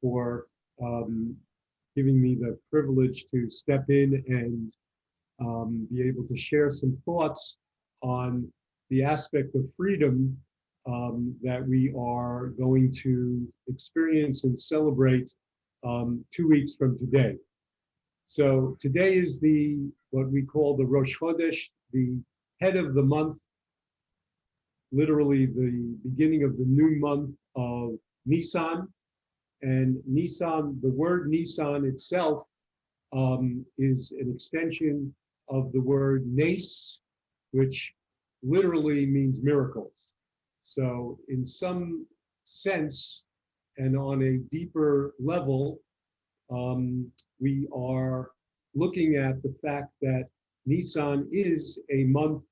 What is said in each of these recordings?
for giving me the privilege to step in and be able to share some thoughts on the aspect of freedom that we are going to experience and celebrate 2 weeks from today. So today is what we call the Rosh Chodesh, the head of the month, literally the beginning of the new month of Nisan. And Nisan, the word Nisan itself is an extension of the word nes, which literally means miracles. So in some sense, and on a deeper level, we are looking at the fact that Nisan is a month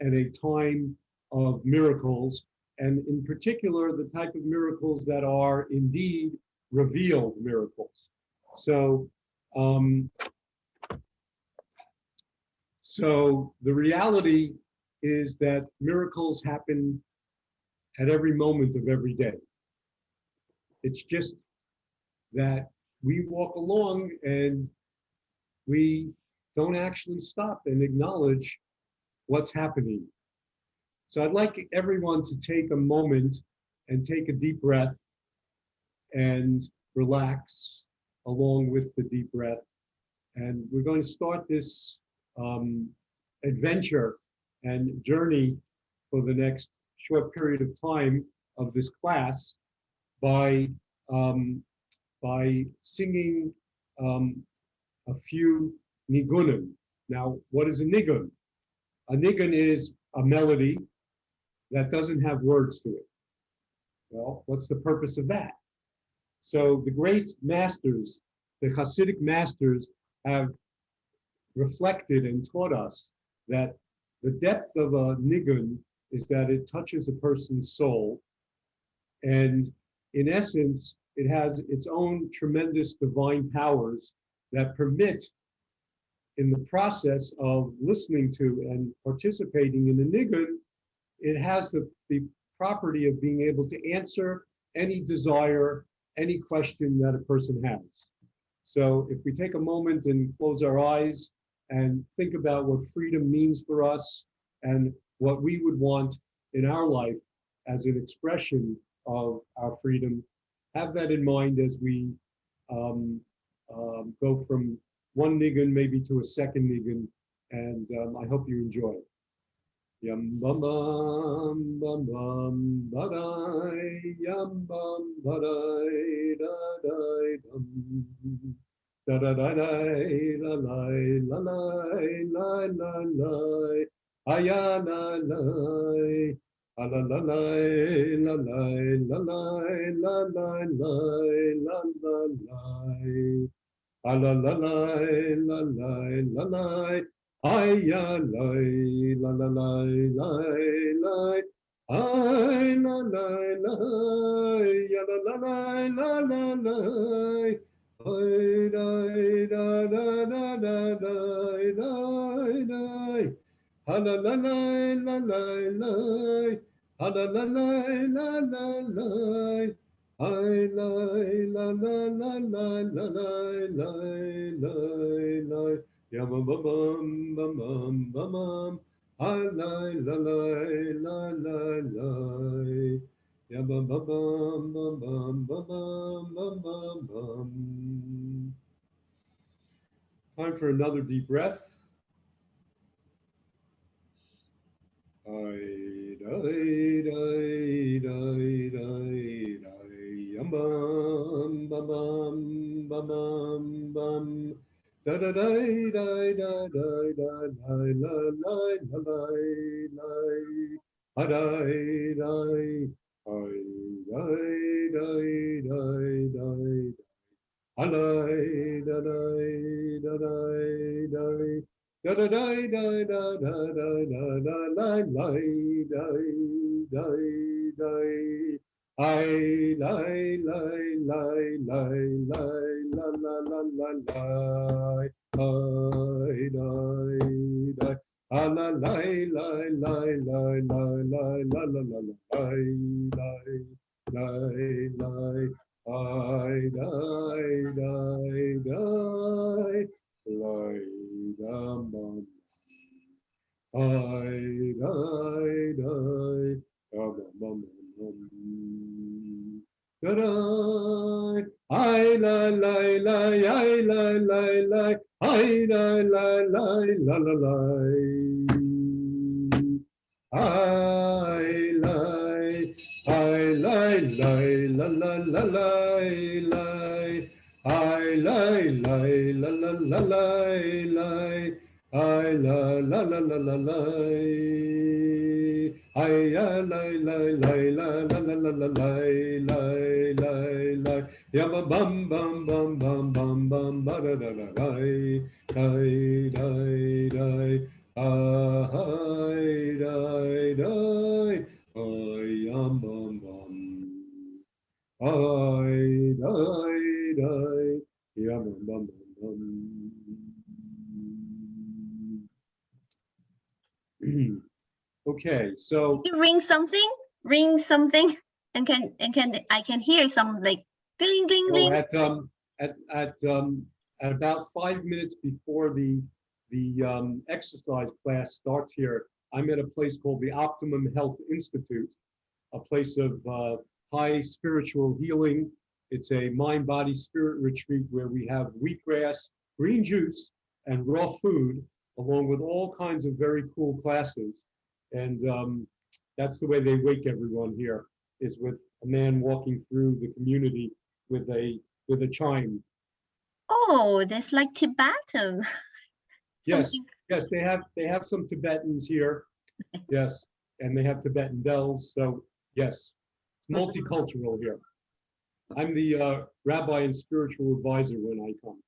and a time of miracles, and in particular, the type of miracles that are indeed revealed miracles. So the reality is that miracles happen at every moment of every day. It's just that we walk along and we don't actually stop and acknowledge what's happening. So I'd like everyone to take a moment and take a deep breath and relax along with the deep breath. And we're going to start this adventure and journey for the next short period of time of this class by singing a few nigunim. Now, what is a nigun? A nigun is a melody that doesn't have words to it. Well, what's the purpose of that? So the great masters, the Hasidic masters, have reflected and taught us that the depth of a nigun is that it touches a person's soul. And in essence, it has its own tremendous divine powers that permit, in the process of listening to and participating in the nigun, it has the property of being able to answer any desire, any question that a person has. So if we take a moment and close our eyes and think about what freedom means for us and what we would want in our life as an expression of our freedom, have that in mind as we go from one nigun maybe to a second nigun, and I hope you enjoy it. Yam bam bam bam bam badai, yam bam badai da da dum, da da da da la la la la la la, aya la la. La la la la la la la la la la la la la la la la la aya la la la la la ay la la la ya la la la la la ay da da da da da da ha la la la la la la ha la la la la la la ay la la la la la la la la la ya bum bum bum bum bum bum ay la la la la la ya bum bum bum bum bum bum bum bum bum. Time for another deep breath. I die die die die die yum bum bum bum bum bum bum da da die die die die die la la la la la die die I die die die I die da die da die die da da da da da da da da da da da da I lie lie lie lie lie la la la la lie I die die ah la lie lie lie lie lie lie la la la la lie lie lie lie ay la la la, ay la la la, ay la la la la la la. I lie, I lie, lie, la la la lie, lie. I lie, lie, la la la lie, lie. I la la la la la lie. I lie, lie, lie, la la la la la lie, lie, lie, lie. Yama bum bum bum bum bum bum ba da da da lie, lie, lie, lie. I die, die, I am bum bum. I die, die, yam bum bum bum. Okay, so You ring something, ring something, and I can hear some like ding ding oh, ding. at about 5 minutes before the exercise class starts here, I'm at a place called the Optimum Health Institute, a place of high spiritual healing. It's a mind, body, spirit retreat where we have wheatgrass, green juice, and raw food, along with all kinds of very cool classes. And that's the way they wake everyone here, is with a man walking through the community with a chime. Oh, that's like Tibetan. Yes, Something. yes, they have some Tibetans here. Yes, and they have Tibetan bells. So yes, it's multicultural here. I'm the rabbi and spiritual advisor when I come.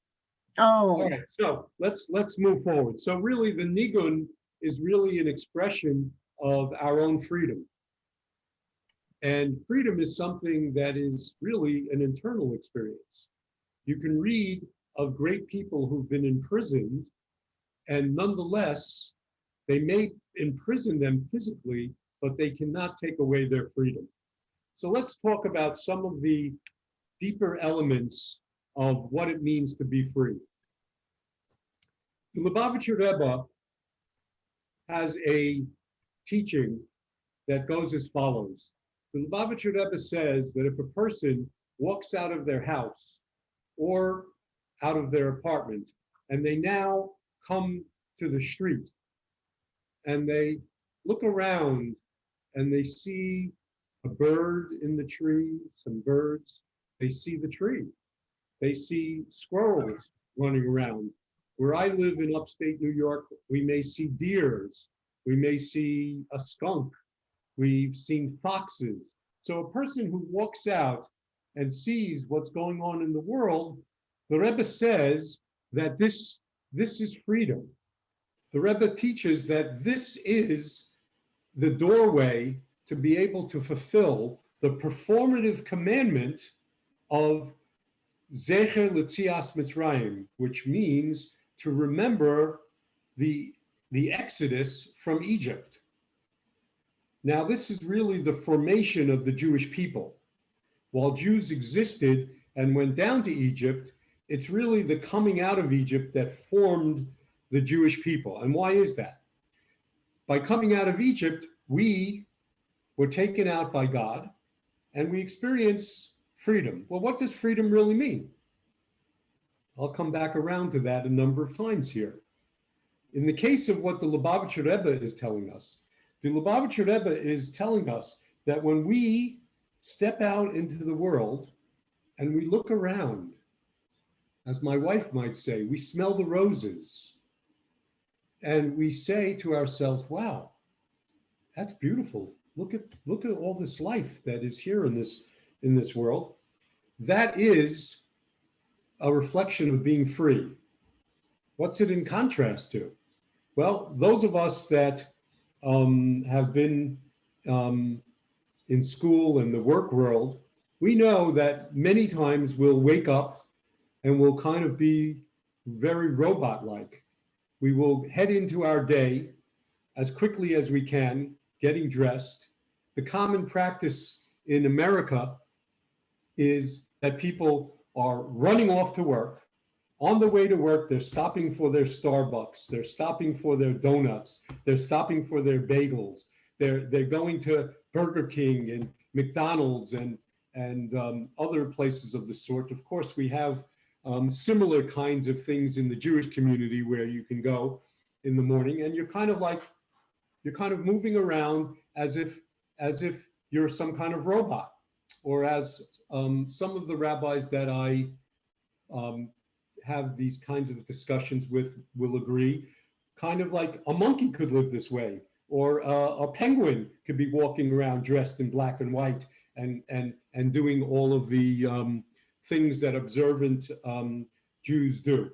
Oh. All right, so let's move forward. So really, the nigun is really an expression of our own freedom, and freedom is something that is really an internal experience. You can read of great people who've been imprisoned, and nonetheless, they may imprison them physically, but they cannot take away their freedom. So let's talk about some of the deeper elements of what it means to be free. The Lubavitcher Rebbe has a teaching that goes as follows. The Lubavitcher Rebbe says that if a person walks out of their house or out of their apartment, and they now come to the street, and they look around and they see a bird in the tree, some birds, they see the tree. They see squirrels running around. Where I live in upstate New York, we may see deers, we may see a skunk, we've seen foxes. So a person who walks out and sees what's going on in the world, the Rebbe says that this is freedom. The Rebbe teaches that this is the doorway to be able to fulfill the performative commandment of Zecher L'Tzias Mitzrayim, which means to remember the exodus from Egypt. Now, this is really the formation of the Jewish people. While Jews existed and went down to Egypt, it's really the coming out of Egypt that formed the Jewish people. And why is that? By coming out of Egypt, we were taken out by God and we experience freedom. Well, what does freedom really mean? I'll come back around to that a number of times here. In the case of what the Lubavitcher Rebbe is telling us, the Lubavitcher Rebbe is telling us that when we step out into the world and we look around, as my wife might say, we smell the roses and we say to ourselves, wow, that's beautiful. Look at all this life that is here in this world. That is a reflection of being free. What's it in contrast to? Well, those of us that have been in school and the work world, we know that many times we'll wake up and we'll kind of be very robot-like. We will head into our day as quickly as we can, getting dressed. The common practice in America is that people are running off to work. On the way to work, they're stopping for their Starbucks, they're stopping for their donuts, they're stopping for their bagels, they're going to Burger King and McDonald's and and other places of the sort. Of course, we have similar kinds of things in the Jewish community where you can go in the morning and you're kind of moving around as if you're some kind of robot, or as some of the rabbis that I have these kinds of discussions with will agree, kind of like a monkey could live this way, or a penguin could be walking around dressed in black and white and doing all of the things that observant Jews do.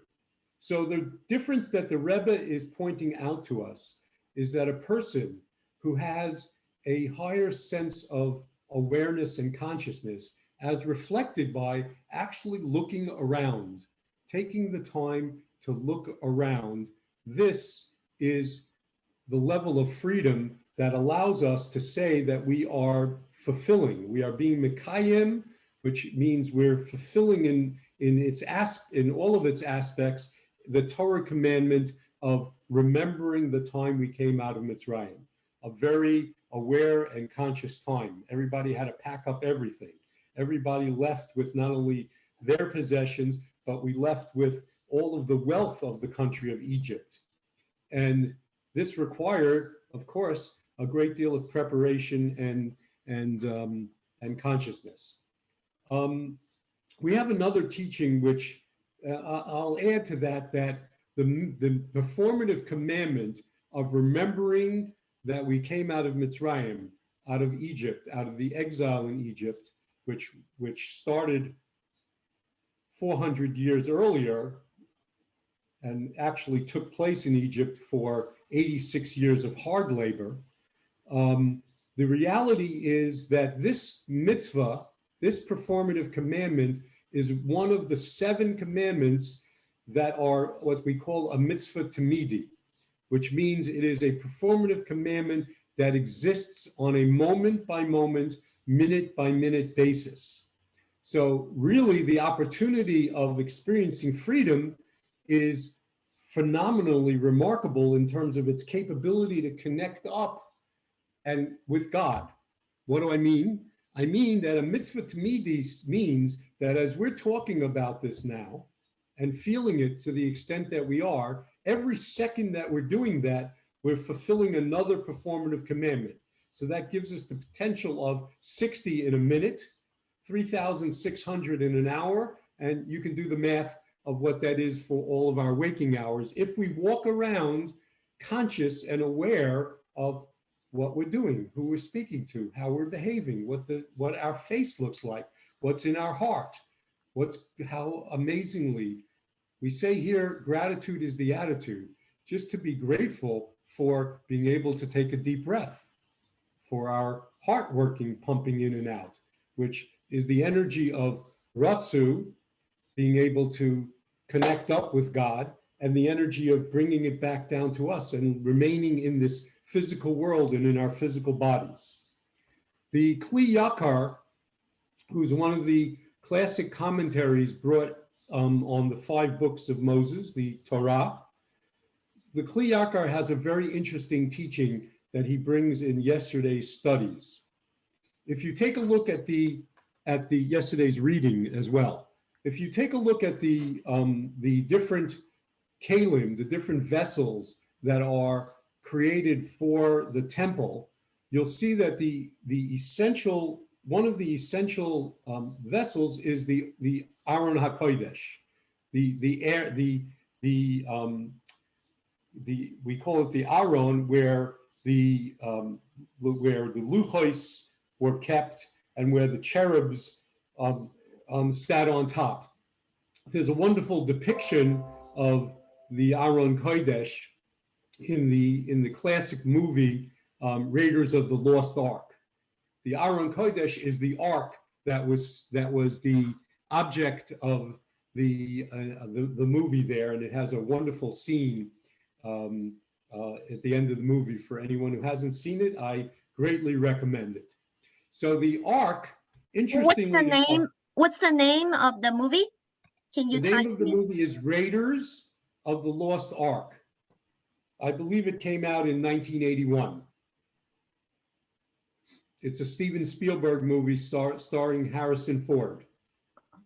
So the difference that the Rebbe is pointing out to us is that a person who has a higher sense of awareness and consciousness, as reflected by actually looking around, taking the time to look around, this is the level of freedom that allows us to say that we are fulfilling, we are being Mekayim, which means we're fulfilling in all of its aspects, the Torah commandment of remembering the time we came out of Mitzrayim, a very aware and conscious time. Everybody had to pack up everything. Everybody left with not only their possessions, but we left with all of the wealth of the country of Egypt. And this required, of course, a great deal of preparation and consciousness. We have another teaching which I'll add to that the performative commandment of remembering that we came out of Mitzrayim, out of Egypt, out of the exile in Egypt, which started 400 years earlier and actually took place in Egypt for 86 years of hard labor. The reality is that this mitzvah, this performative commandment, is one of the 7 commandments that are what we call a mitzvah tamidi, which means it is a performative commandment that exists on a moment by moment, minute by minute basis. So really the opportunity of experiencing freedom is phenomenally remarkable in terms of its capability to connect up and with God. What do I mean? I mean that a mitzvah tamidi means that as we're talking about this now and feeling it to the extent that we are, every second that we're doing that, we're fulfilling another performative commandment. So that gives us the potential of 60 in a minute, 3,600 in an hour, and you can do the math of what that is for all of our waking hours if we walk around conscious and aware of what we're doing, who we're speaking to, how we're behaving, what our face looks like, what's in our heart, how amazingly we say here, gratitude is the attitude. Just to be grateful for being able to take a deep breath, for our heart working, pumping in and out, which is the energy of Ratzu, being able to connect up with God, and the energy of bringing it back down to us and remaining in this physical world and in our physical bodies. The Kli Yakar, who's one of the classic commentaries brought on the 5 books of Moses, the Torah, the Kli Yakar has a very interesting teaching that he brings in yesterday's studies. If you take a look at the yesterday's reading as well, if you take a look at the different kalim, the different vessels that are created for the temple, you'll see that one of the essential vessels is the Aron HaKodesh, we call it the Aron, where the luchos were kept and where the cherubs sat on top. There's a wonderful depiction of the Aron Kodesh in the classic movie Raiders of the Lost Ark. The Aron Kodesh is the ark that was the object of the movie there, and it has a wonderful scene at the end of the movie. For anyone who hasn't seen it, I greatly recommend it. So the ark, interestingly, What's the name of the movie? Can you the name of the movie is Raiders of the Lost Ark. I believe it came out in 1981. It's a Steven Spielberg movie starring Harrison Ford.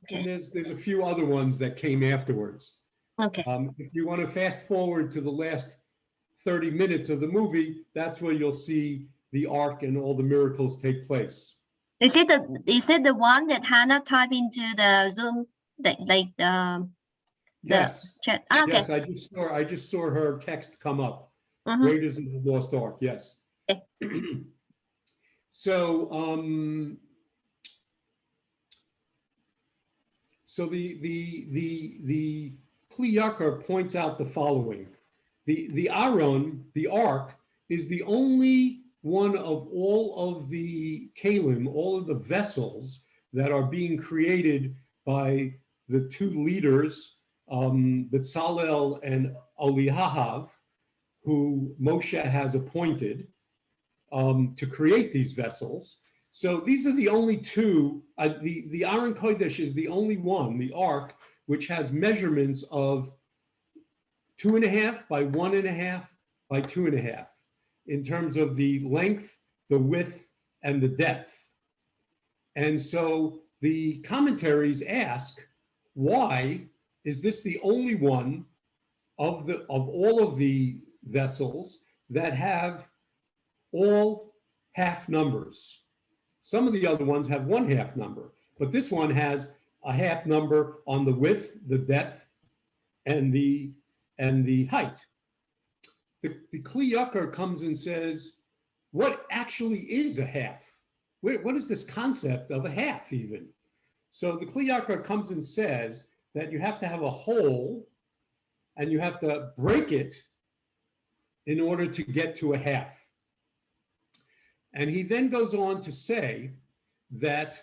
Okay. And there's a few other ones that came afterwards. Okay. If you want to fast forward to the last 30 minutes of the movie, that's where you'll see the ark and all the miracles take place. Is it the one that Hannah typed into the Zoom, Yes. chat? Okay. Yes, I just saw her text come up. Mm-hmm. Raiders of the Lost Ark. Yes. Okay. So the Kli Yakar points out the following: the Aron, the ark, is the only one of all of the kalim, all of the vessels that are being created by the two leaders, Bezalel and Olihav, who Moshe has appointed to create these vessels. So these are the only two. The Aron Kodesh is the only one, the ark, which has measurements of 2.5 by 1.5 by 2.5 in terms of the length, the width, and the depth. And so the commentaries ask, why is this the only one of all of the vessels that have all half numbers? Some of the other ones have 1/2 number, but this one has a half number on the width, the depth, and the height. The Kli Yakar comes and says, what actually is a half? What is this concept of a half even? So the Kli Yakar comes and says that you have to have a whole and you have to break it in order to get to a half. And he then goes on to say that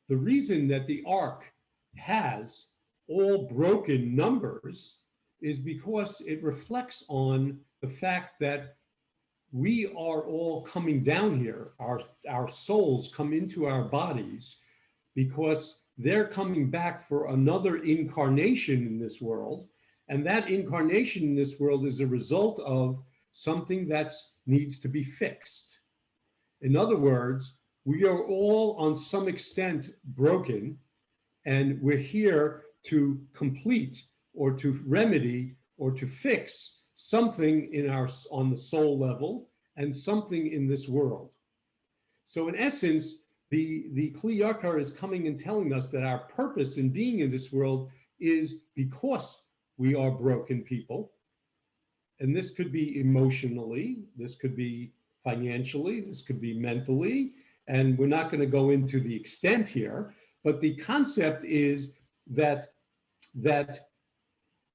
the reason that the ark has all broken numbers is because it reflects on the fact that we are all coming down here. Our souls come into our bodies because they're coming back for another incarnation in this world. And that incarnation in this world is a result of something that needs to be fixed. In other words, we are all on some extent broken, and we're here to complete or to remedy or to fix something on the soul level and something in this world. So in essence, the Kli Yakar is coming and telling us that our purpose in being in this world is because we are broken people. And this could be emotionally, this could be financially, this could be mentally, and we're not going to go into the extent here, but the concept is that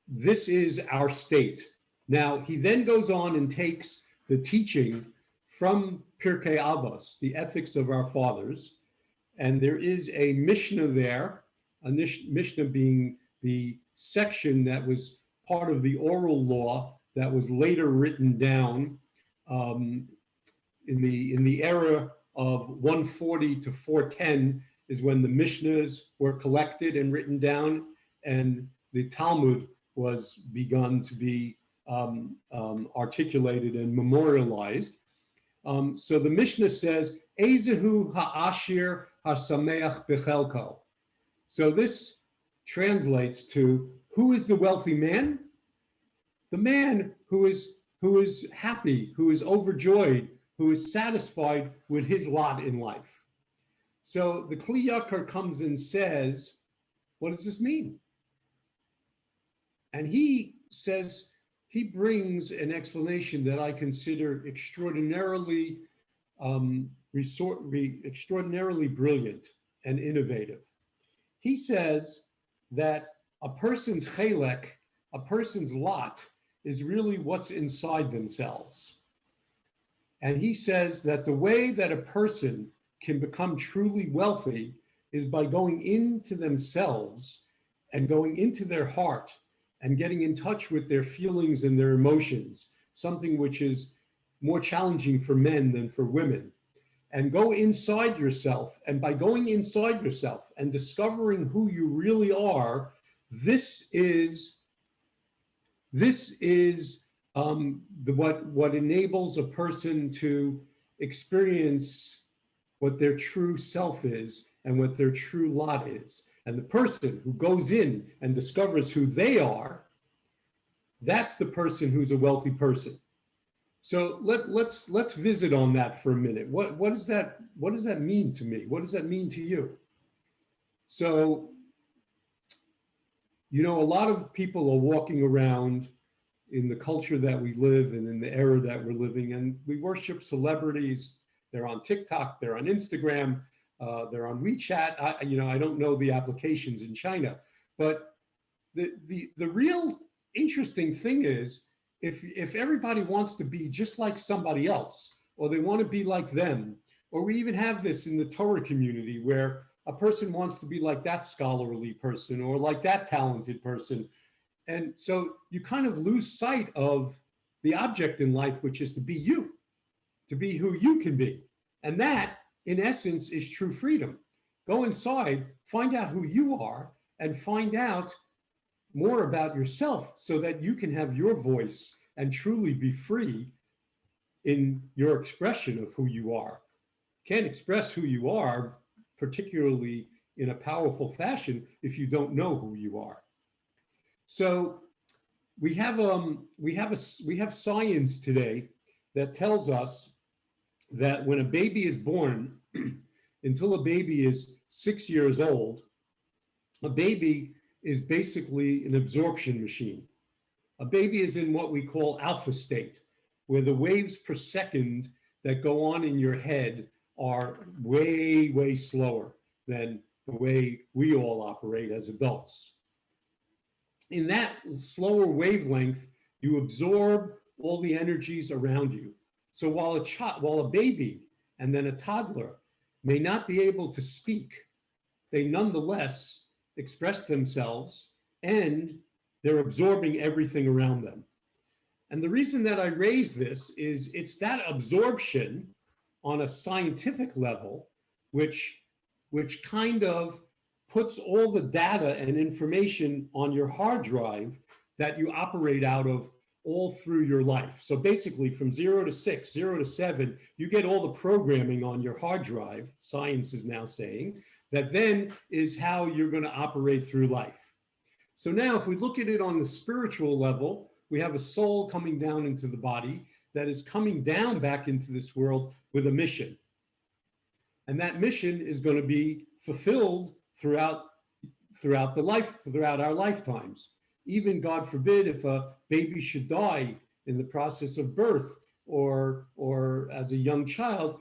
this is our state. Now, he then goes on and takes the teaching from Pirkei Avos, the ethics of our fathers, and there is a Mishnah there, a Mishnah being the section that was part of the oral law that was later written down in the era of 140 to 410 is when the Mishnahs were collected and written down, and the Talmud was begun to be articulated and memorialized. So the Mishnah says, Ezehu ha'ashir ha'sameach bechelko. So this translates to, who is the wealthy man? The man who is happy, who is overjoyed, who is satisfied with his lot in life. So the Kli Yakar comes and says, what does this mean? And he says, he brings an explanation that I consider extraordinarily brilliant and innovative. He says that a person's chelek, a person's lot, is really what's inside themselves. And he says that the way that a person can become truly wealthy is by going into themselves and going into their heart and getting in touch with their feelings and their emotions, something which is more challenging for men than for women. And go inside yourself. And by going inside yourself and discovering who you really are, this is what enables a person to experience what their true self is and what their true lot is. And the person who goes in and discovers who they are, that's the person who's a wealthy person. So let's visit on that for a minute. What does that mean to me? What does that mean to you? So, you know, a lot of people are walking around in the culture that we live in the era that we're living in. We worship celebrities. They're on TikTok, they're on Instagram, they're on WeChat. I don't know the applications in China, but the real interesting thing is if everybody wants to be just like somebody else, or they want to be like them, or we even have this in the Torah community where a person wants to be like that scholarly person or like that talented person. And so you kind of lose sight of the object in life, which is to be you, to be who you can be. And that, in essence, is true freedom. Go inside, find out who you are, and find out more about yourself so that you can have your voice and truly be free in your expression of who you are. Can't express who you are, particularly in a powerful fashion, if you don't know who you are. So we have science today that tells us that when a baby is born, until a baby is 6 years old, a baby is basically an absorption machine. A baby is in what we call alpha state, where the waves per second that go on in your head are way, way slower than the way we all operate as adults. In that slower wavelength, you absorb all the energies around you. So while a baby and then a toddler may not be able to speak, they nonetheless express themselves and they're absorbing everything around them. And the reason that I raise this is it's that absorption on a scientific level, which kind of puts all the data and information on your hard drive that you operate out of all through your life. So basically from 0 to 6, 0 to 7, you get all the programming on your hard drive, science is now saying, that then is how you're going to operate through life. So now if we look at it on the spiritual level, we have a soul coming down into the body that is coming down back into this world with a mission. And that mission is going to be fulfilled throughout our lifetimes. Even, God forbid, if a baby should die in the process of birth or as a young child,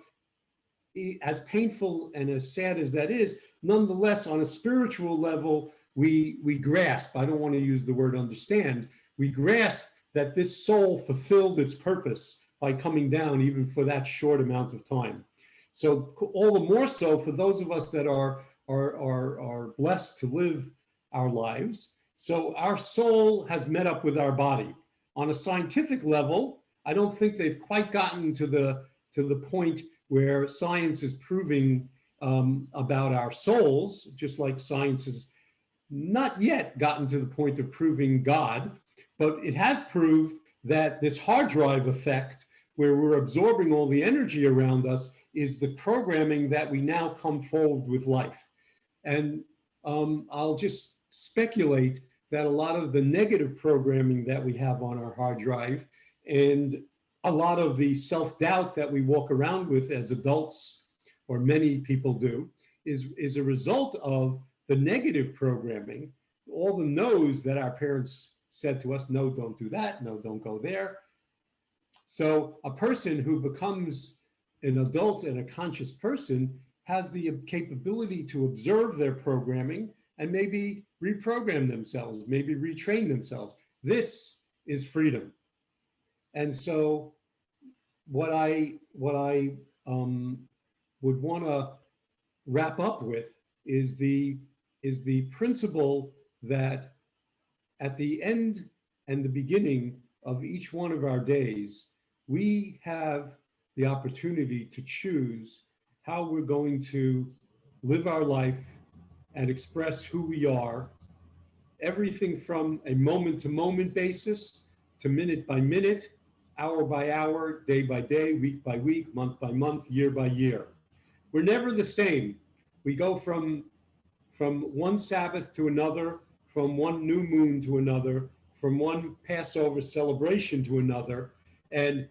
as painful and as sad as that is, nonetheless, on a spiritual level, we grasp, I don't want to use the word understand, we grasp that this soul fulfilled its purpose by coming down even for that short amount of time. So all the more so for those of us that are blessed to live our lives. So our soul has met up with our body. On a scientific level, I don't think they've quite gotten to the point where science is proving about our souls, just like science has not yet gotten to the point of proving God, but it has proved that this hard drive effect, where we're absorbing all the energy around us, is the programming that we now come forward with life. And I'll just speculate that a lot of the negative programming that we have on our hard drive and a lot of the self-doubt that we walk around with as adults, or many people do, is a result of the negative programming, all the no's that our parents said to us, no, don't do that, no, don't go there. So a person who becomes an adult and a conscious person has the capability to observe their programming and maybe reprogram themselves, maybe retrain themselves. This is freedom. And so what I would want to wrap up with is the principle that at the end and the beginning of each one of our days, we have the opportunity to choose how we're going to live our life and express who we are, everything from a moment-to-moment basis to minute by minute, hour by hour, day by day, week by week, month by month, year by year. we're never the same. We go from one Sabbath to another, from one new moon to another, from one Passover celebration to another. And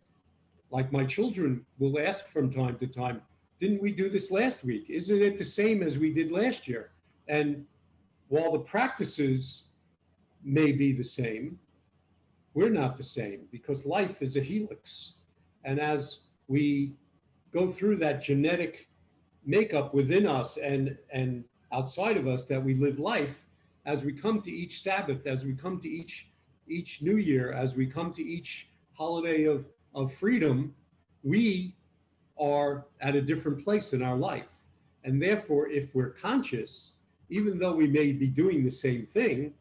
like my children will ask from time to time, didn't we do this last week? Isn't it the same as we did last year? And while the practices may be the same, we're not the same, because life is a helix. And as we go through that genetic makeup within us and outside of us, that we live life, as we come to each Sabbath, as we come to each New Year, as we come to each holiday of freedom, we are at a different place in our life. And therefore, if we're conscious, even though we may be doing the same thing,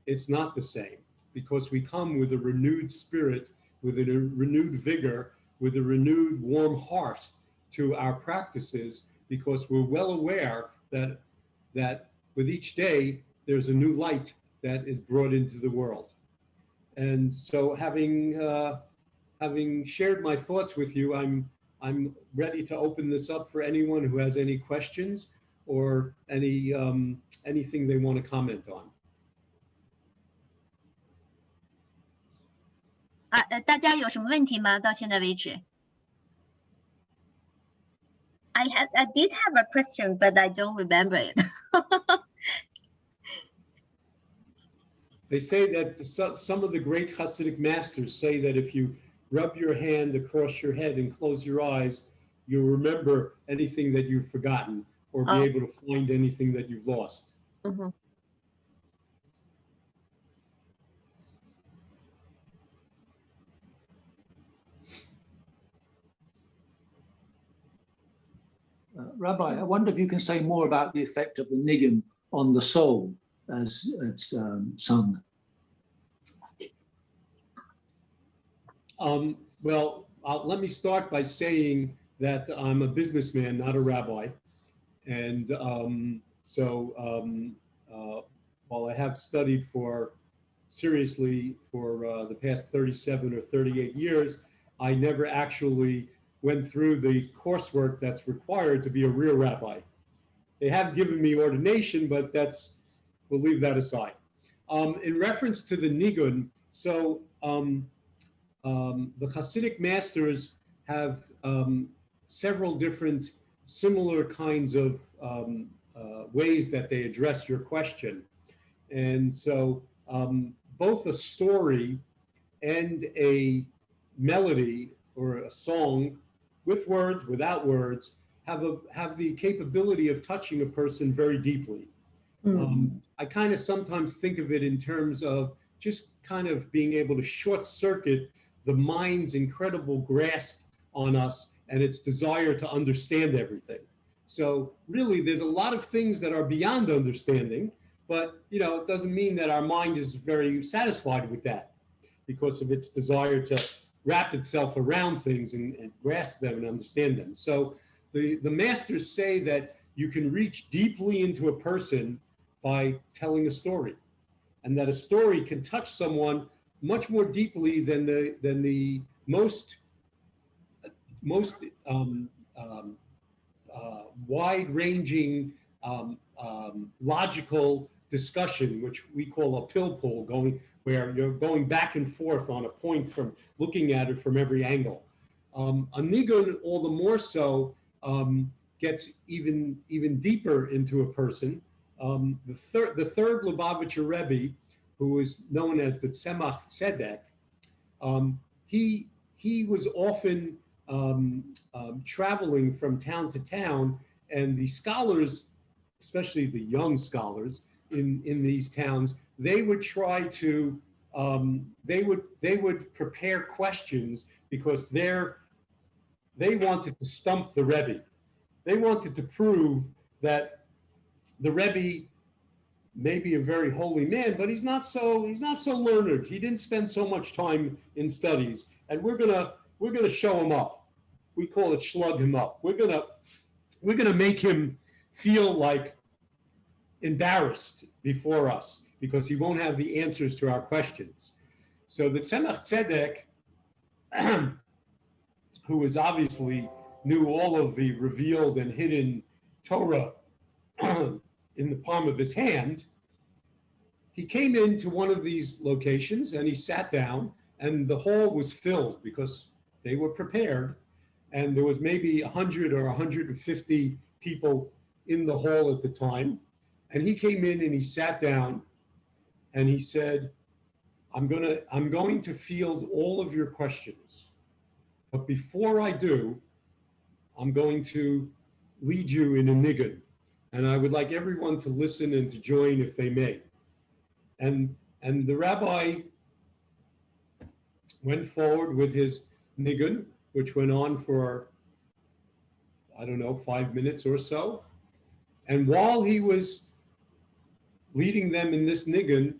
it's not the same, because we come with a renewed spirit, with a renewed vigor, with a renewed warm heart to our practices, because we're well aware that with each day, there's a new light that is brought into the world. And so having shared my thoughts with you, I'm ready to open this up for anyone who has any questions or anything they want to comment on. 大家有什么问题吗？到现在为止。I did have a question, but I don't remember it. They say that some of the great Hasidic masters say that if you rub your hand across your head and close your eyes, you'll remember anything that you've forgotten, or be able to find anything that you've lost. Mm-hmm. Rabbi, I wonder if you can say more about the effect of the nigun on the soul as it's sung. Well, let me start by saying that I'm a businessman, not a rabbi. And while I have studied seriously for the past 37 or 38 years, I never actually went through the coursework that's required to be a real rabbi. They have given me ordination, but we'll leave that aside. In reference to the nigun, so the Hasidic masters have several different similar kinds of ways that they address your question. And so both a story and a melody or a song, with words, without words, have the capability of touching a person very deeply. I kind of sometimes think of it in terms of just kind of being able to short circuit the mind's incredible grasp on us and its desire to understand everything. So really, there's a lot of things that are beyond understanding, but it doesn't mean that our mind is very satisfied with that, because of its desire to wrap itself around things and grasp them and understand them. So the masters say that you can reach deeply into a person by telling a story, and that a story can touch someone much more deeply than the most wide-ranging logical discussion, which we call a pill pull, where you're going back and forth on a point from looking at it from every angle. A nigun, all the more so, gets even deeper into a person. The third Lubavitcher Rebbe, who is known as the Tzemach Tzedek, he was often traveling from town to town, and the scholars, especially the young scholars in these towns, they would try to they would prepare questions, because they wanted to stump the Rebbe. They wanted to prove that the Rebbe may be a very holy man, but he's not so learned. He didn't spend so much time in studies, and we're gonna show him up. We call it slug him up. We're gonna make him feel like embarrassed before us, because he won't have the answers to our questions. So the Tzemach Tzedek, who is obviously knew all of the revealed and hidden Torah in the palm of his hand, he came into one of these locations and he sat down, and the hall was filled because they were prepared. And there was maybe 100 or 150 people in the hall at the time. And he came in and he sat down and he said, I'm going to field all of your questions. But before I do, I'm going to lead you in a nigun. And I would like everyone to listen and to join if they may. And the rabbi went forward with his nigun, which went on for, I don't know, 5 minutes or so. And while he was leading them in this nigun,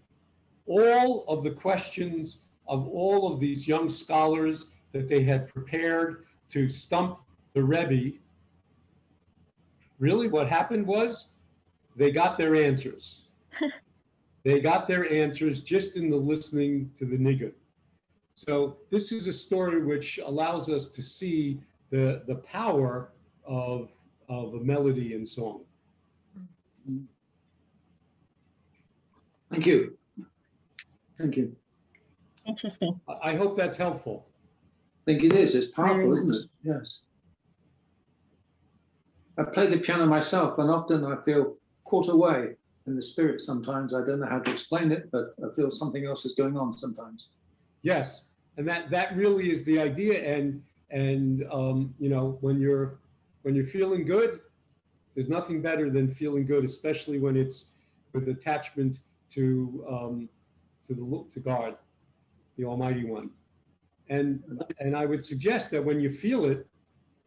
all of the questions of all of these young scholars that they had prepared to stump the Rebbe, really what happened was they got their answers. They got their answers just in the listening to the nigun. So this is a story which allows us to see the power of a melody and song. Thank you. Thank you. Interesting. I hope that's helpful. I think it is. It's powerful, isn't it? Yes. I play the piano myself, and often I feel caught away in the spirit sometimes. I don't know how to explain it, but I feel something else is going on sometimes. Yes, and that really is the idea. And you know, when you're feeling good, there's nothing better than feeling good, especially when it's with attachment to God, the Almighty One. And I would suggest that when you feel it,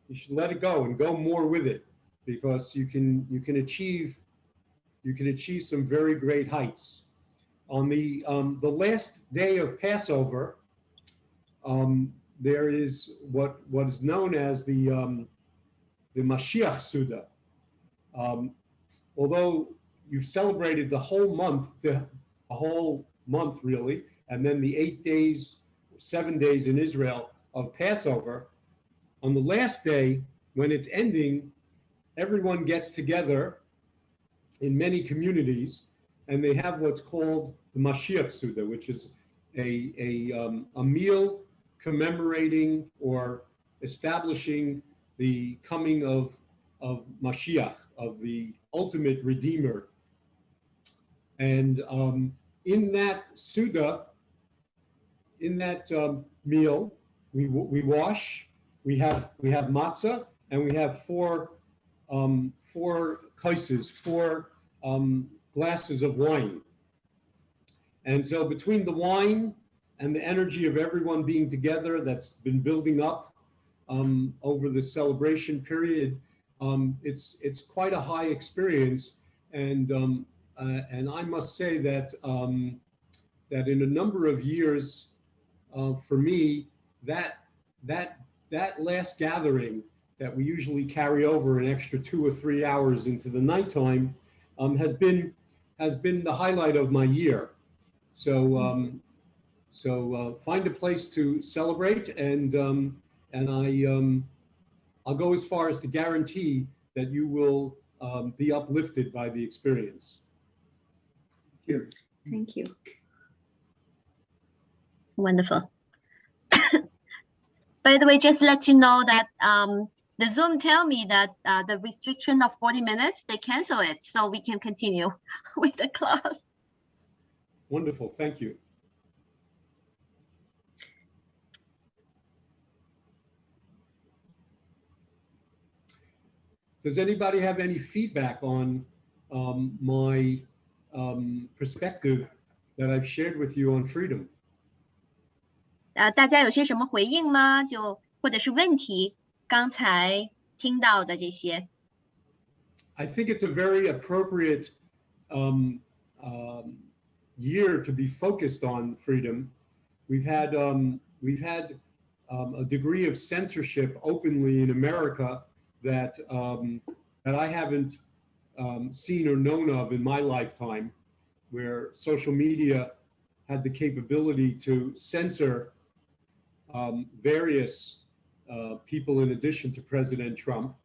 you should let it go and go more with it, because you can achieve some very great heights. On the last day of Passover, there is what is known as the Mashiach Suda. Although you've celebrated the whole month really, and then the 8 days, 7 days in Israel of Passover, on the last day when it's ending, everyone gets together in many communities, and they have what's called the Mashiach Suda, which is a meal commemorating or establishing the coming of Mashiach, of the ultimate Redeemer. And in that Suda, in that meal, we wash, we have matzah, and we have four kaises, four glasses of wine. And so between the wine and the energy of everyone being together that's been building up over the celebration period, it's quite a high experience. And I must say that that in a number of years, for me, that last gathering that we usually carry over an extra 2 or 3 hours into the nighttime has been the highlight of my year. So find a place to celebrate, and I'll go as far as to guarantee that you will be uplifted by the experience. Thank you. Thank you. Wonderful. By the way, just let you know that the Zoom tell me that the restriction of 40 minutes, they cancel it, so we can continue with the class. Wonderful, thank you. Does anybody have any feedback on my perspective that I've shared with you on freedom? 大家有些什么回应吗？或者是问题，刚才听到的这些。I think it's a very appropriate year to be focused on freedom. We've had a degree of censorship openly in America that I haven't seen or known of in my lifetime, where social media had the capability to censor various people in addition to President Trump.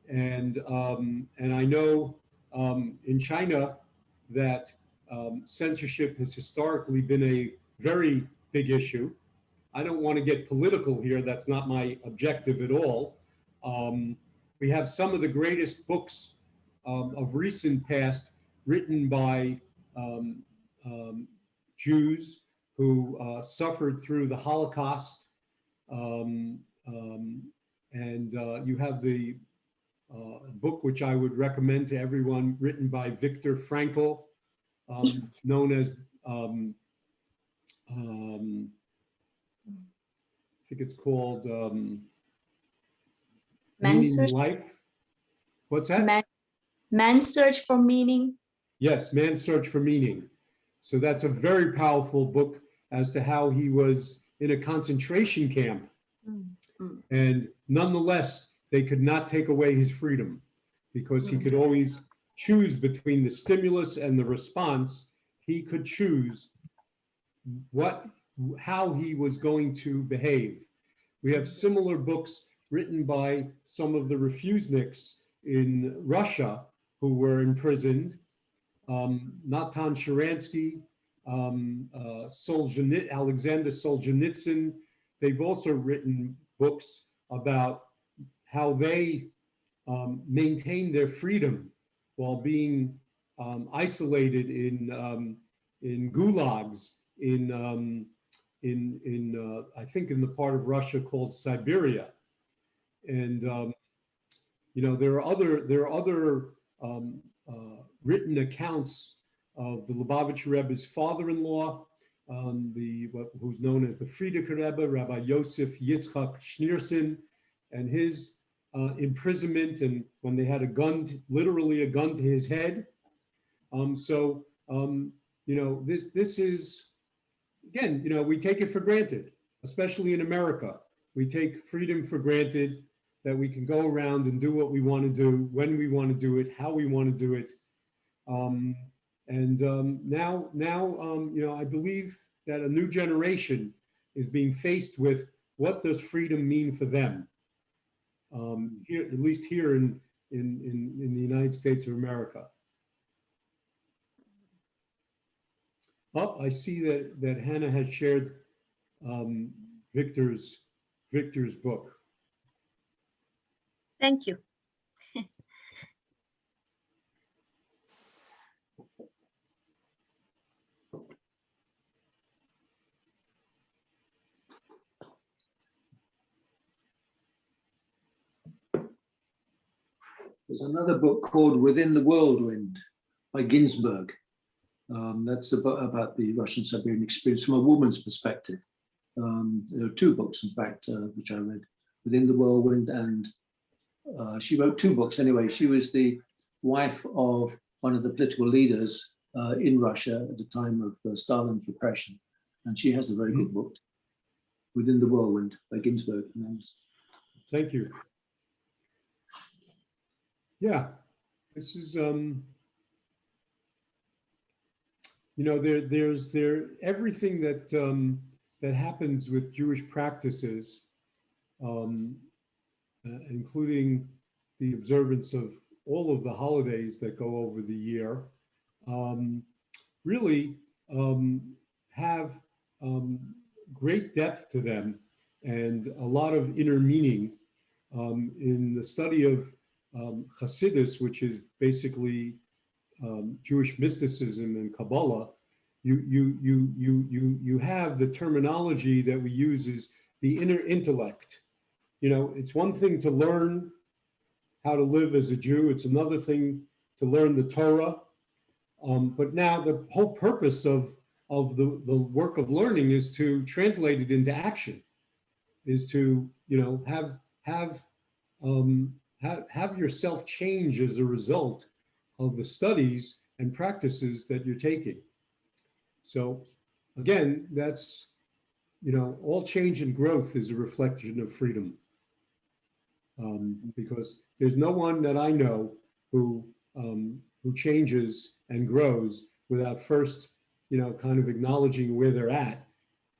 And I know in China that censorship has historically been a very big issue. I don't want to get political here. That's not my objective at all. We have some of the greatest books of recent past written by Jews who suffered through the Holocaust. And you have the book which I would recommend to everyone, written by Viktor Frankl, known as I think it's called Man's Meaning Search, Life. What's that? Man's Search for Meaning. Yes, Man's Search for Meaning. So that's a very powerful book as to how he was in a concentration camp. And nonetheless, they could not take away his freedom because he could always choose between the stimulus and the response. He could choose how he was going to behave. We have similar books written by some of the refuseniks in Russia who were imprisoned. Natan Sharansky, Alexander Solzhenitsyn. They've also written books about how they maintained their freedom while being isolated in gulags I think in the part of Russia called Siberia. And you know, there are other written accounts of the Lubavitcher Rebbe's father-in-law, who's known as the Frierdiker Rebbe, Rabbi Yosef Yitzchak Schneerson, and his imprisonment, and when they had a gun, literally a gun to his head. You know, this is, again, you know, we take it for granted, especially in America. We take freedom for granted, that we can go around and do what we want to do, when we want to do it, how we want to do it. Now, you know, I believe that a new generation is being faced with what does freedom mean for them? Here, at least here in the United States of America. Oh, I see that Hannah has shared Victor's book. Thank you. There's another book called Within the Whirlwind by Ginsberg. That's about the Russian Siberian experience from a woman's perspective. There are two books, in fact, which I read, Within the Whirlwind, and she wrote two books anyway. She was the wife of one of the political leaders in Russia at the time of Stalin's repression. And she has a very good book, Within the Whirlwind by Ginsberg. Thank you. Yeah, this is, you know, there's everything that that happens with Jewish practices, including the observance of all of the holidays that go over the year, really have great depth to them and a lot of inner meaning. In the study of Hasidus, which is basically Jewish mysticism and Kabbalah, you have the terminology that we use is the inner intellect. You know, it's one thing to learn how to live as a Jew. It's another thing to learn the Torah. But now the whole purpose of the work of learning is to translate it into action, is to, you know, have yourself change as a result of the studies and practices that you're taking. So again, that's, you know, all change and growth is a reflection of freedom. Because there's no one that I know who changes and grows without first, you know, kind of acknowledging where they're at,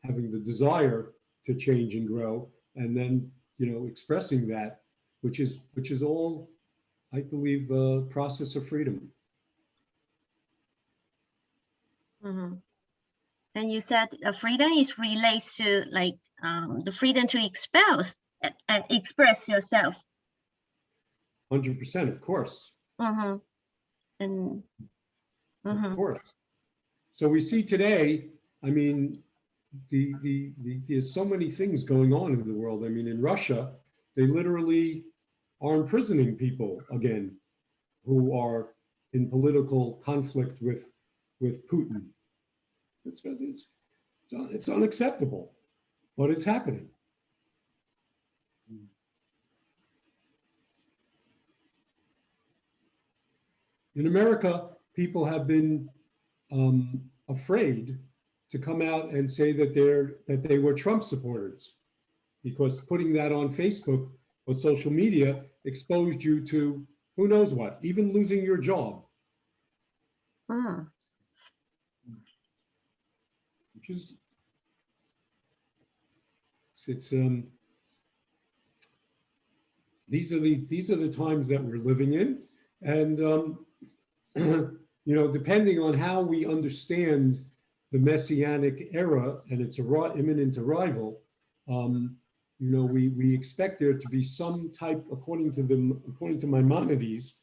having the desire to change and grow, and then expressing that, which is all, I believe, a process of freedom. Mhm. And you said freedom is relates to like the freedom to express yourself. 100%, of course. Mm-hmm. And Of course. So we see today, I mean, there's so many things going on in the world. I mean, in Russia, they literally are imprisoning people again who are in political conflict with Putin. It's unacceptable, but it's happening. In America, people have been afraid to come out and say that they were Trump supporters, because putting that on Facebook or social media exposed you to who knows what, even losing your job, which is it's these are the times that we're living in, and depending on how we understand the Messianic era and its imminent arrival, we expect there to be some type, according to Maimonides,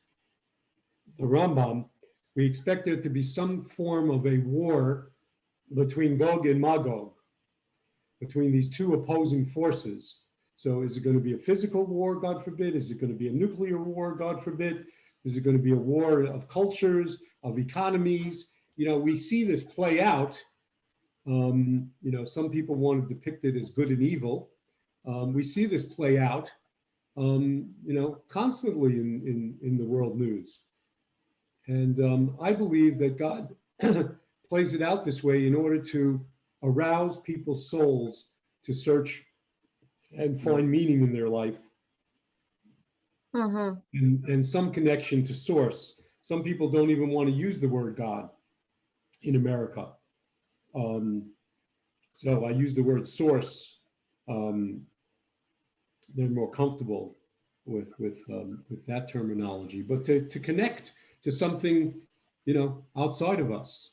the Rambam, we expect there to be some form of a war between Gog and Magog, between these two opposing forces. So is it going to be a physical war, God forbid? Is it going to be a nuclear war, God forbid? Is it going to be a war of cultures, of economies? We see this play out. Some people want to depict it as good and evil. We see this play out, constantly in the world news. And I believe that God plays it out this way in order to arouse people's souls to search and find meaning in their life. And some connection to source. Some people don't even want to use the word God in America. So I use the word source. They're more comfortable with that terminology. But to connect to something, outside of us.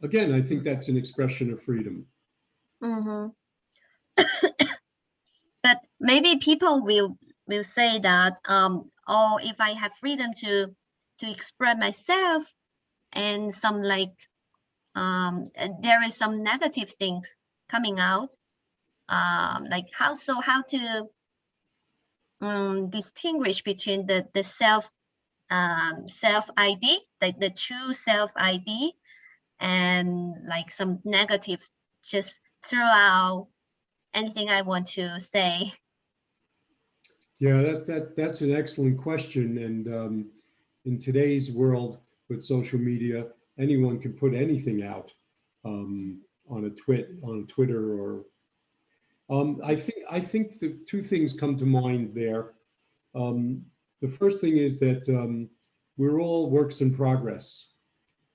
Again, I think that's an expression of freedom. But maybe people will say that, oh, if I have freedom to express myself, and some like there is some negative things coming out, like how to distinguish between the self ID, the true self ID, and like some negative, just throw out anything I want to say. Yeah, that's an excellent question. And in today's world with social media, anyone can put anything out on Twitter or. I think the two things come to mind there. The first thing is that we're all works in progress,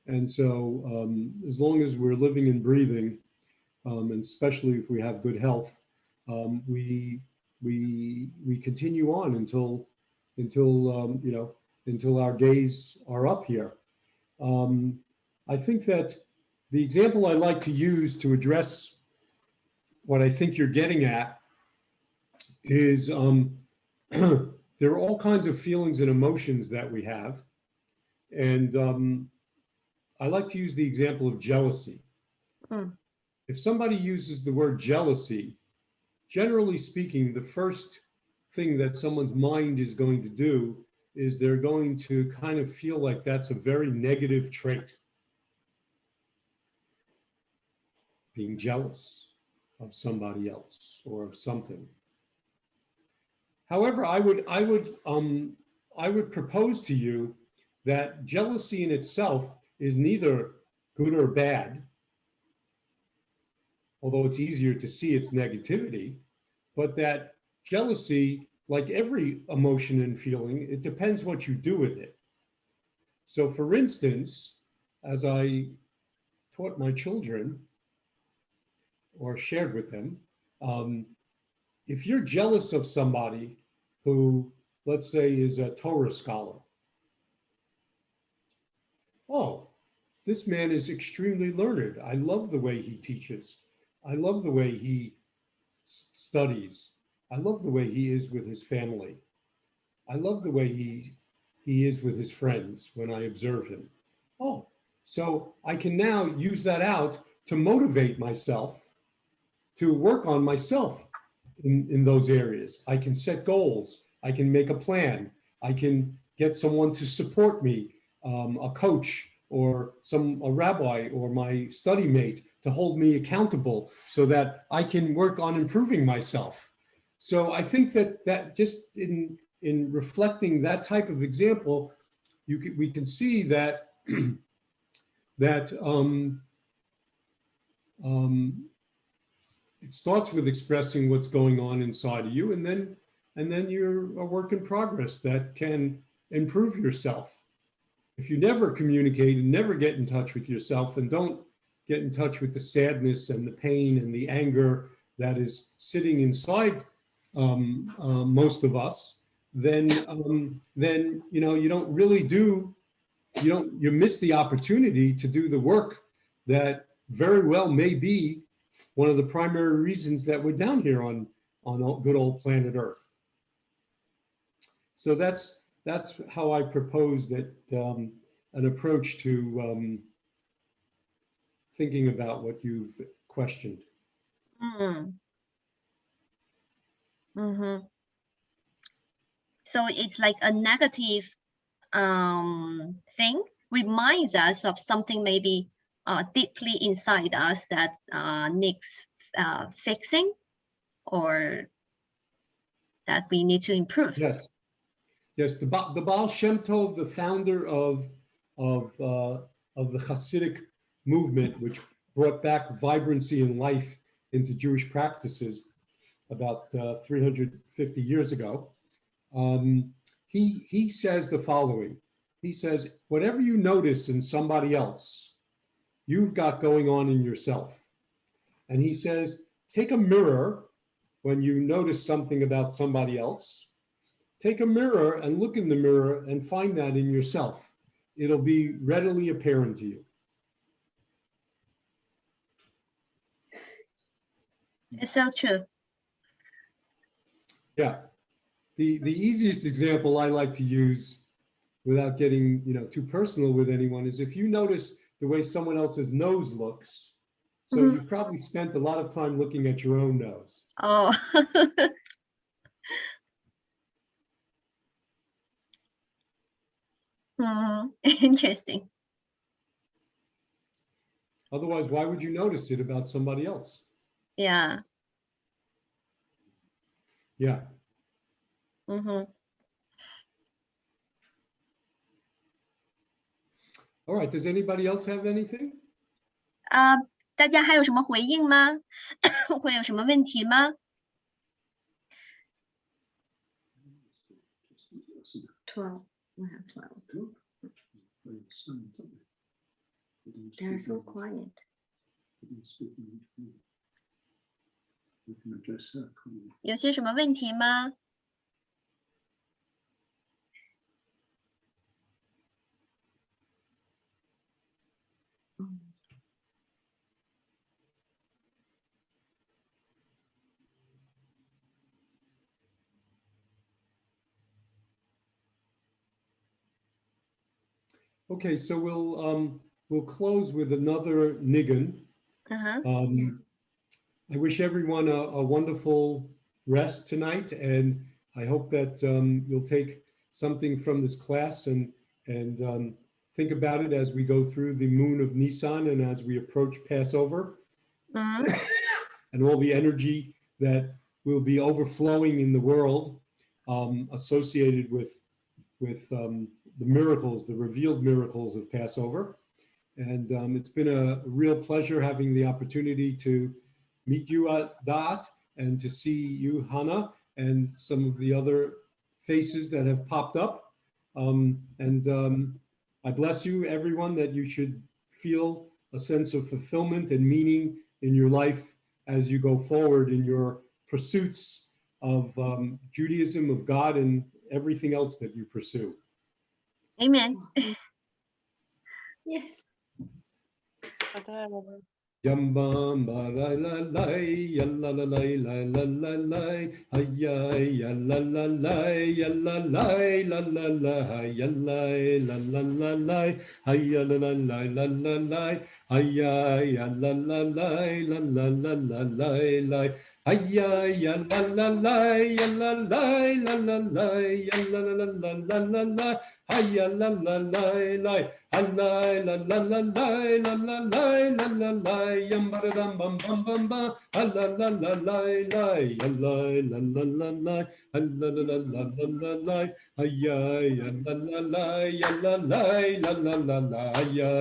and so as long as we're living and breathing, and especially if we have good health, we continue on until our days are up here. I think that the example I like to use to address what I think you're getting at is there are all kinds of feelings and emotions that we have. And I like to use the example of jealousy. If somebody uses the word jealousy, generally speaking, the first thing that someone's mind is going to do is they're going to kind of feel like that's a very negative trait. Being jealous of somebody else or of something. However, I would propose to you that jealousy in itself is neither good or bad, although it's easier to see its negativity, but that jealousy, like every emotion and feeling, it depends what you do with it. So for instance, as I taught my children or shared with them, if you're jealous of somebody who, let's say, is a Torah scholar, oh, this man is extremely learned. I love the way he teaches. I love the way he studies. I love the way he is with his family. I love the way he is with his friends when I observe him. Oh, so I can now use that out to motivate myself to work on myself in those areas. I can set goals. I can make a plan. I can get someone to support me, a coach or a rabbi or my study mate to hold me accountable so that I can work on improving myself. So I think that just in reflecting that type of example, we can see that that it starts with expressing what's going on inside of you, and then you're a work in progress that can improve yourself. If you never communicate and never get in touch with yourself and don't get in touch with the sadness and the pain and the anger that is sitting inside most of us, then you know you don't really do you miss the opportunity to do the work that very well may be one of the primary reasons that we're down here on good old planet Earth. So that's how I propose that an approach to thinking about what you've questioned. So it's like a negative thing reminds us of something maybe deeply inside us that needs fixing, or that we need to improve. Yes, yes. The Baal Shem Tov, the founder of the Hasidic movement, which brought back vibrancy and life into Jewish practices about 350 years ago. He says the following. He says, whatever you notice in somebody else, you've got going on in yourself. And he says, take a mirror when you notice something about somebody else. Take a mirror and look in the mirror and find that in yourself. It'll be readily apparent to you. It's so true. Yeah. The easiest example I like to use, without getting too personal with anyone, is if you notice the way someone else's nose looks. So you've probably spent a lot of time looking at your own nose. Oh. Interesting. Otherwise, why would you notice it about somebody else? Yeah. Yeah. All right. Does anybody else have anything? 大家还有什么回应吗？会有什么问题吗？ 12. We have 12. They're so quiet. We can address that, can't we? 有些什么问题吗？ Okay, so we'll close with another nigun. I wish everyone a wonderful rest tonight, and I hope that you'll take something from this class and think about it as we go through the moon of Nisan and as we approach Passover, and all the energy that will be overflowing in the world associated with the miracles, the revealed miracles of Passover. And it's been a real pleasure having the opportunity to meet you at Da'at and to see you, Hannah, and some of the other faces that have popped up. I bless you, everyone, that you should feel a sense of fulfillment and meaning in your life as you go forward in your pursuits of Judaism, of God, and everything else that you pursue. Amen. Yes. Yamba la la la ya la la la la la la la ya ya la la la ya la la la la la ya la la la la la ya la la la la la la ya ya la la la la la la la la ya ya la la la ya la la la la la ya la la la la la la ya la la la la Allah la la la la la la la la la yam ba dum bum bum bum ba Allah la la la la Allah la la la la Allah la la la la la ayya ya la la la ya la la la la la la ayya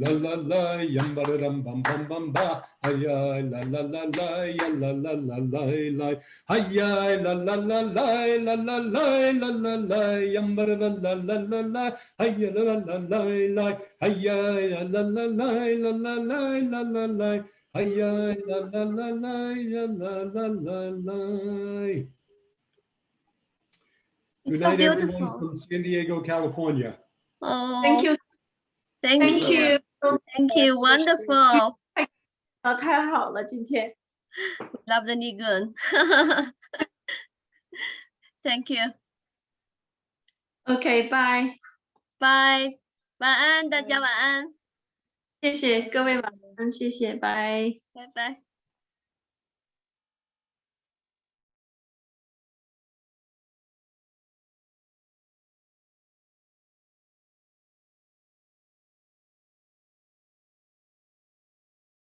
la la la yam ba dum bum bum bum ba ayya la la la la ya la la la la la ayya la la la la la la la la la yam ba la la la la la ayya la la la la ayya la la la la la la la la la ayya la la la la la la la la. It's Good so night, everyone beautiful. from San Diego, California. Oh, Thank you. Thank Thank you. you. Thank you. Wonderful. 太好了，今天。 Love the Nigun. Thank you. OK，拜。 Bye. 晚安，大家晚安。谢谢各位晚安，谢谢，拜。拜拜。